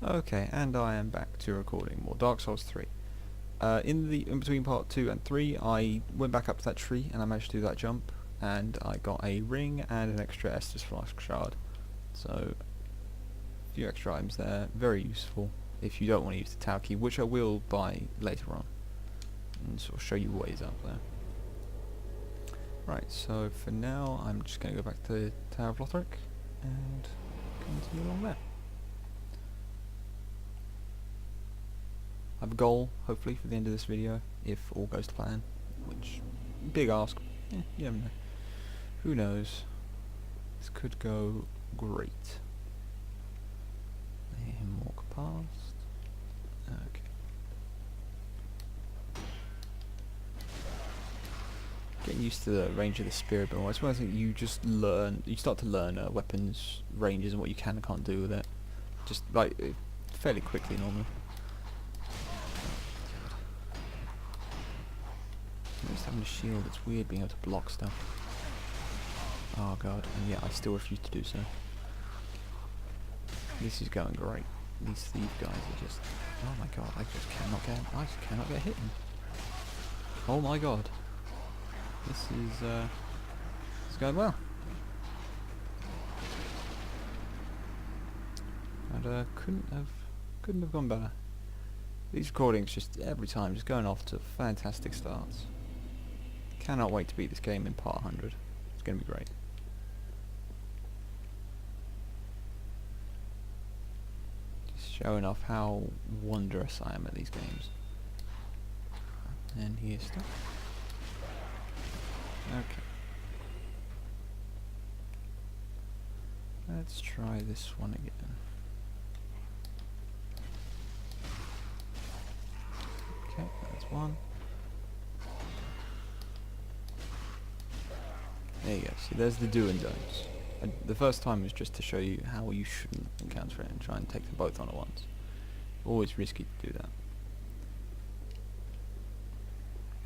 Okay, and I am back to recording more Dark Souls 3. In between part 2 and 3, I went back up to that tree and I managed to do that jump, and I got a ring and an extra Estus Flask shard. So, a few extra items there, very useful if you don't want to use the tower key, which I will buy later on, and sort of show you what is up there. Right, so for now, I'm just going to go back to the Tower of Lothric and continue along there. I have a goal, hopefully, for the end of this video, if all goes to plan, which, big ask, you never know. Who knows? This could go great. Let him walk past. Okay. Getting used to the range of the spear a bit more. It's one thing you just learn, you start to learn weapons ranges and what you can and can't do with it. Just, like, fairly quickly normally. Just having a shield, it's weird being able to block stuff. Oh god, and yet I still refuse to do so. This is going great. These thief guys are just... Oh my god, I just cannot get hit. Oh my god. This is going well. And couldn't have gone better. These recordings just every time just going off to fantastic starts. Cannot wait to beat this game in part 100. It's going to be great. Just showing off how wondrous I am at these games. And here's stuff. Okay. Let's try this one again. Okay, that's one. There you go. See, there's the do and don'ts. And the first time was just to show you how you shouldn't encounter it and try and take them both on at once. Always risky to do that.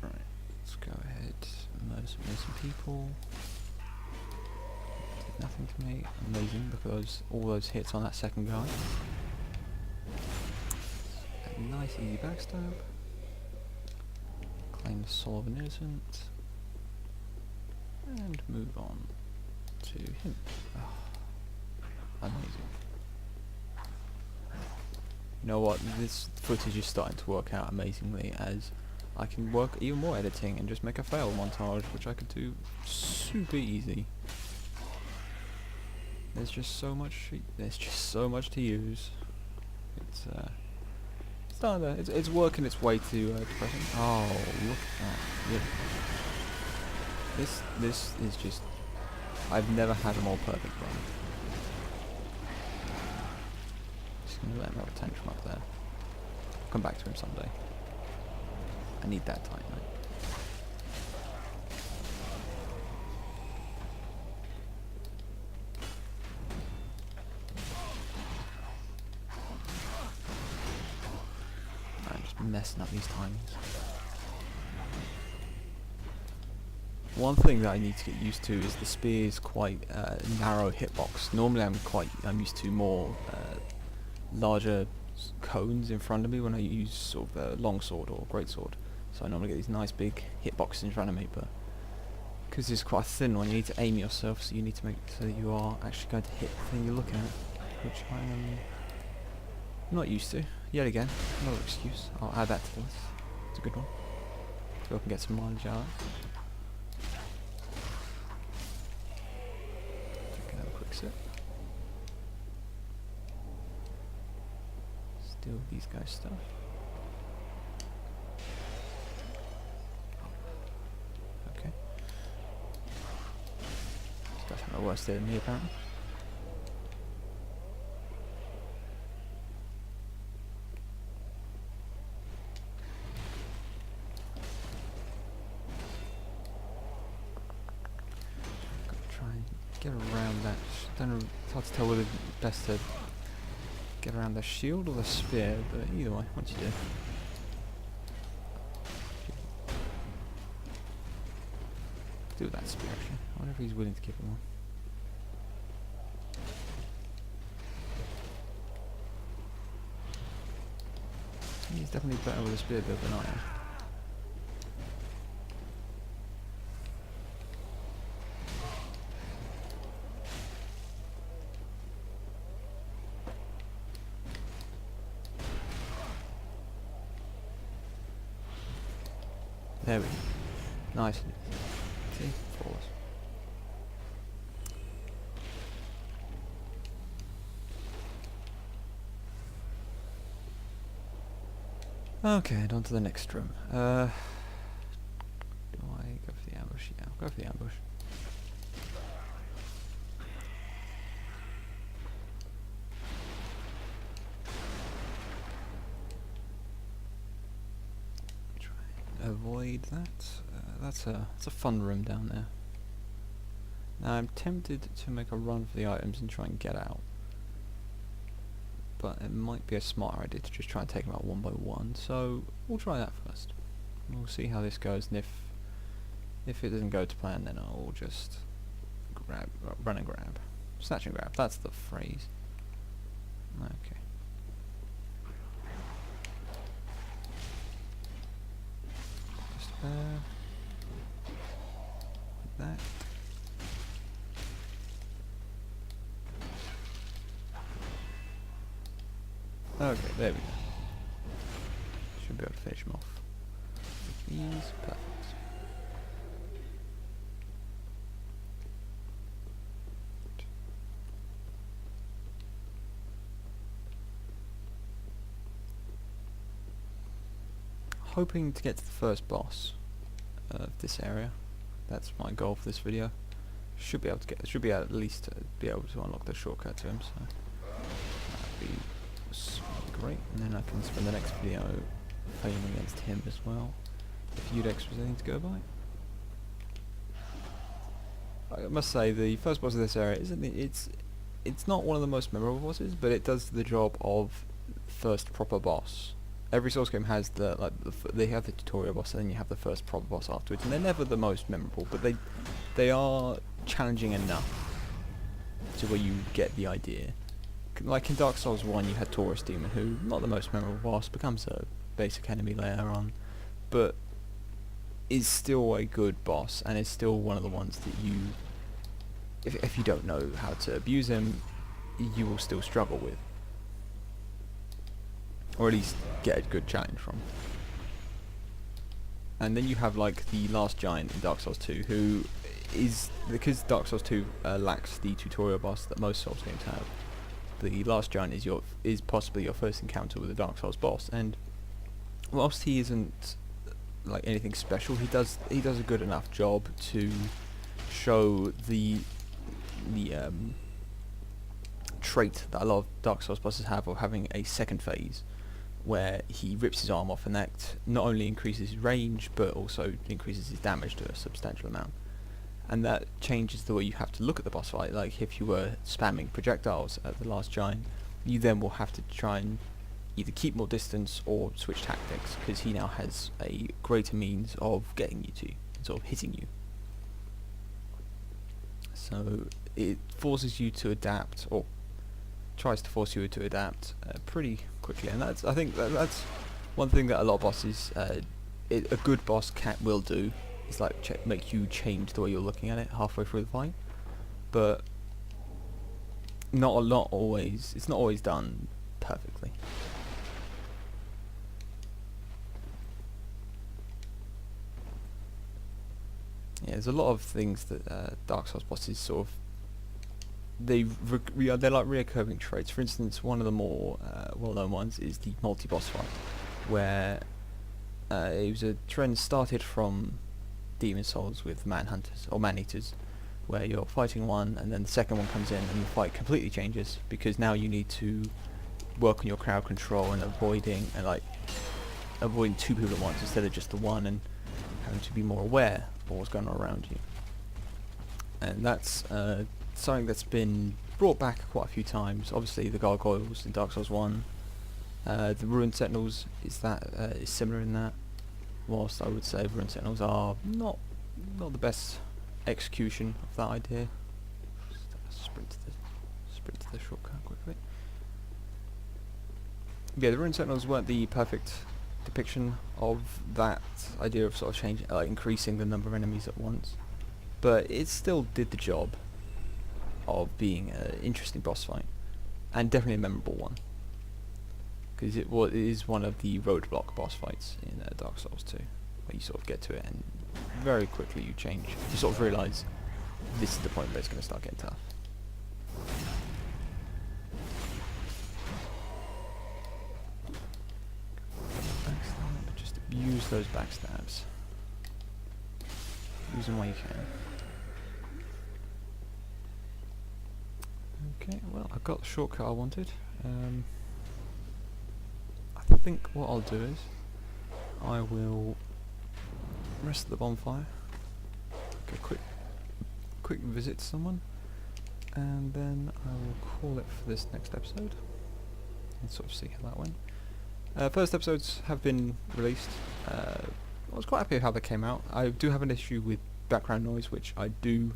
Right, let's go ahead and murder some people. Did nothing to me. Amazing, because all those hits on that second guy. A nice easy backstab. Claim the soul of an innocent. And move on to him. Oh, amazing. You know what, this footage is starting to work out amazingly, as I can work even more editing and just make a fail montage, which I could do super easy. There's just so much to use. It's starting to, it's working its way to depression. Oh, look at that. Yeah. This is just... I've never had a more perfect run. Just gonna let him have a tantrum up there. I'll come back to him someday. I need that time, right? I'm just messing up these timings. One thing that I need to get used to is the spear's quite narrow hitbox. Normally I'm used to more larger cones in front of me when I use sort of a longsword or greatsword. So I normally get these nice big hitboxes in front of me, but because it's quite a thin one, you need to aim yourself, so you need to make so you are actually going to hit the thing you're looking at, which I am not used to. Yet again, another excuse. I'll add that to the list. It's a good one. So I can get some mileage out of it. Steal these guys' stuff. Okay. This guy's having a worse day than me, apparently. Gotta try and get around that. Don't know, it's hard to tell whether it's best to get around the shield or the spear, but either way, what you do. Do that spear actually. I wonder if he's willing to give him one. He's definitely better with a spear build than I am. There we go. Nice. See? Flawless. Okay, and on to the next room. Do I go for the ambush? Yeah, I'll go for the ambush. Try and avoid that. That's a fun room down there. Now I'm tempted to make a run for the items and try and get out. But it might be a smarter idea to just try and take them out one by one, so we'll try that first. We'll see how this goes, and if it doesn't go to plan, then I'll just run and grab. Snatch and grab, that's the phrase. Okay. Just like that. Okay, there we go. Should be able to finish him off. With these, perfect. Hoping to get to the first boss of this area. That's my goal for this video. Should be able to get. Should be able at least be able to unlock the shortcut to him. So that'd be great, and then I can spend the next video playing against him as well. If Udex was anything to go by. I must say the first boss of this area it's not one of the most memorable bosses, but it does the job of first proper boss. Every Souls game has they have the tutorial boss, and then you have the first proper boss afterwards, and they're never the most memorable, but they are challenging enough to where you get the idea. Like in Dark Souls 1 you had Taurus Demon, who, not the most memorable boss, becomes a basic enemy later on, but is still a good boss, and is still one of the ones that you, if you don't know how to abuse him, you will still struggle with. Or at least get a good challenge from. And then you have like the last giant in Dark Souls 2, who is, because Dark Souls 2 lacks the tutorial boss that most Souls games have. The last giant is possibly your first encounter with a Dark Souls boss, and whilst he isn't like anything special, he does a good enough job to show the trait that a lot of Dark Souls bosses have of having a second phase where he rips his arm off, and that not only increases his range but also increases his damage to a substantial amount. And that changes the way you have to look at the boss fight. Like if you were spamming projectiles at the last giant, you then will have to try and either keep more distance or switch tactics, because he now has a greater means of getting you to, sort of hitting you. So it forces you to adapt, or tries to force you to adapt pretty quickly, and I think that's one thing that a lot of bosses, a good boss will do. It's like make you change the way you're looking at it halfway through the fight, but it's not always done perfectly. Yeah, there's a lot of things that Dark Souls bosses sort of they're like recurring traits. For instance, one of the more well-known ones is the multi-boss fight, where it was a trend started from Demon Souls with Manhunters or Man-Eaters, where you're fighting one and then the second one comes in and the fight completely changes, because now you need to work on your crowd control and avoiding two people at once instead of just the one, and having to be more aware of what's going on around you. And that's something that's been brought back quite a few times. Obviously the gargoyles in Dark Souls 1, the Ruined Sentinels is similar in that, whilst I would say Ruined Sentinels are not the best execution of that idea. Just sprint to the shortcut quickly. Yeah, the Rune Sentinels weren't the perfect depiction of that idea of sort of increasing the number of enemies at once, but it still did the job of being an interesting boss fight, and definitely a memorable one, because it is one of the roadblock boss fights in Dark Souls 2, where you sort of get to it and very quickly you change. You sort of realise this is the point where it's going to start getting tough. Backstab, just use those backstabs. Use them while you can. Okay, well, I got the shortcut I wanted. I think what I'll do is I will rest at the bonfire, get a quick visit to someone, and then I will call it for this next episode and sort of see how that went. First episodes have been released. I was quite happy with how they came out. I do have an issue with background noise, which I do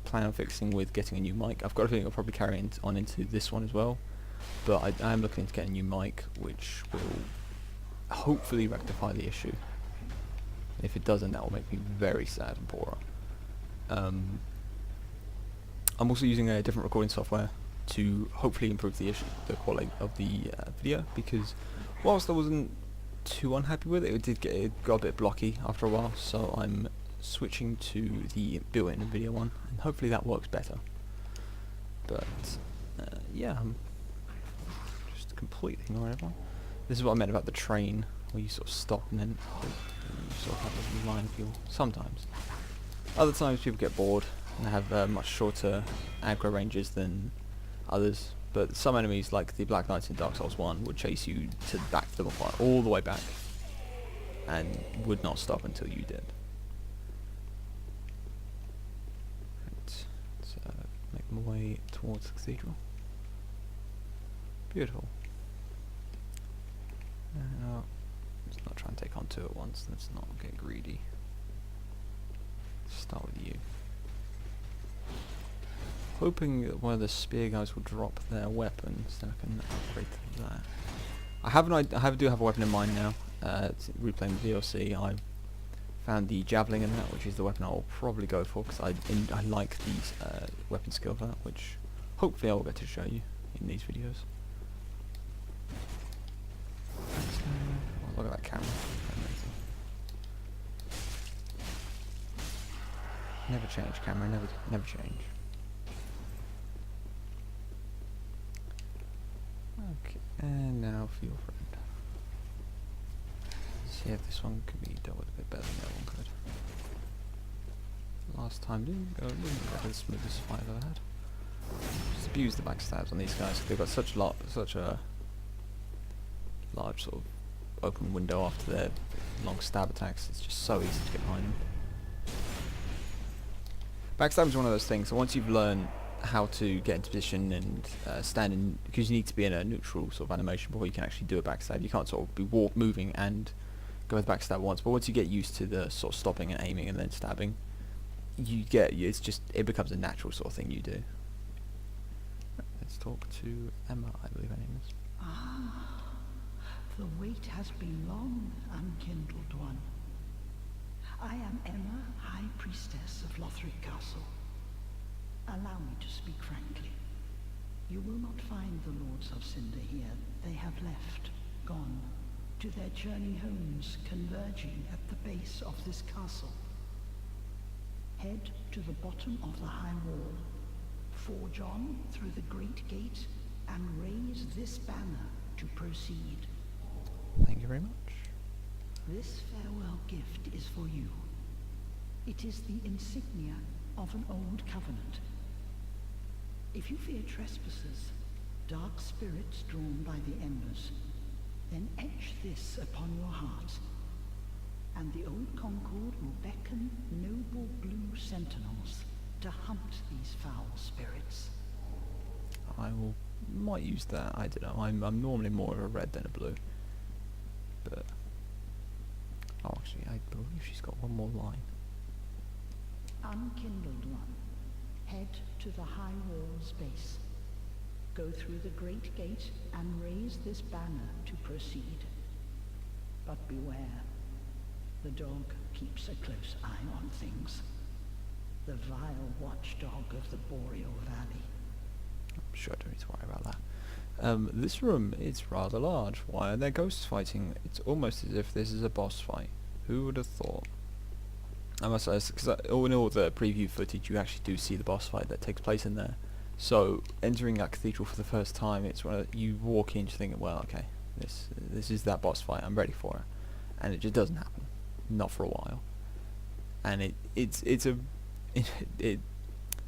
plan on fixing with getting a new mic. I've got a feeling I'll probably carry on into this one as well, but I am looking into getting a new mic, which will hopefully rectify the issue. If it doesn't, that will make me very sad and poorer. I'm also using a different recording software to hopefully improve the quality of the video, because whilst I wasn't too unhappy with it, it got a bit blocky after a while, so I'm switching to the built-in video one, and hopefully that works better. But yeah, I'm just completely ignoring everyone. This is what I meant about the train, where you sort of stop and then you sort of have a line of people. Sometimes. Other times people get bored and have much shorter aggro ranges than others, but some enemies, like the Black Knights in Dark Souls 1, would chase you to back to the bonfire, all the way back, and would not stop until you did. Right, let's make my way towards the cathedral. Beautiful. Let's not try and take on two at once, let's not get greedy. Let's start with you. Hoping that one of the spear guys will drop their weapons, then I can upgrade to that. I do have a weapon in mind now. Replaying the DLC, I found the javelin in that, which is the weapon I'll probably go for, because I like these weapon skill for that, which hopefully I will get to show you in these videos. Oh, look at that camera. Amazing. Never change, camera. Never change. Okay, and now for your friend. Let's see if this one can be dealt with a bit better than that one could. Last time didn't go the smoothest fight I've ever had. Just abuse the backstabs on these guys. They've got such a large sort of open window after their long stab attacks. It's just so easy to get behind them. Backstab is one of those things. So once you've learned how to get into position and stand in, because you need to be in a neutral sort of animation before you can actually do a backstab. You can't sort of be moving and go with the backstab once. But once you get used to the sort of stopping and aiming and then stabbing, it becomes a natural sort of thing you do. Let's talk to Emma, I believe her name is. Ah, the wait has been long, unkindled one. I am Emma, High Priestess of Lothric Castle. Allow me to speak frankly. You will not find the Lords of Cinder here. They have left, gone, to their journey homes converging at the base of this castle. Head to the bottom of the high wall, forge on through the great gate, and raise this banner to proceed. Thank you very much. This farewell gift is for you. It is the insignia of an old covenant. If you fear trespassers, dark spirits drawn by the embers, then etch this upon your heart, and the old Concord will beckon noble blue sentinels to hunt these foul spirits. Might use that. I don't know. I'm normally more of a red than a blue, but actually, I believe she's got one more line. Unkindled one, head to the high wall's base. Go through the great gate and raise this banner to proceed. But beware, the dog keeps a close eye on things. The vile watchdog of the Boreal Valley. I'm sure I don't need to worry about that. This room is rather large. Why are there ghosts fighting? It's almost as if this is a boss fight. Who would have thought? I must say, because in all the preview footage, you actually do see the boss fight that takes place in there. So entering that cathedral for the first time, it's when you walk in, just thinking, well, okay, this is that boss fight. I'm ready for it, and it just doesn't happen, not for a while. And it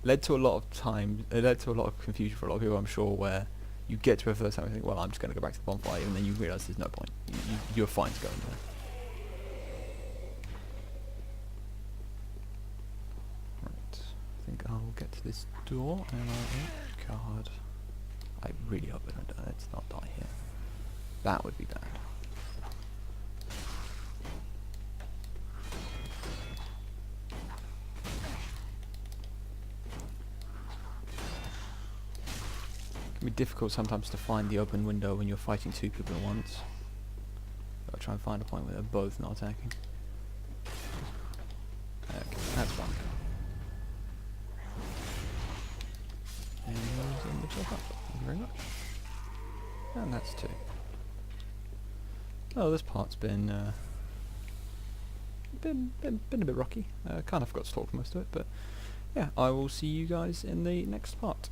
led to a lot of time. It led to a lot of confusion for a lot of people, I'm sure, where you get to a first time and think, well, I'm just going to go back to the bonfire, and then you realise there's no point. You're fine to go in there. Right, I think I'll get to this door, and oh god, I really hope it's not die here. That would be bad. It can be difficult sometimes to find the open window when you're fighting two people at once. I'll try and find a point where they're both not attacking. Okay, that's one. And here's in the top up. Thank you very much. And that's two. Oh, this part's been a bit rocky. Kind of forgot to talk most of it, but yeah, I will see you guys in the next part.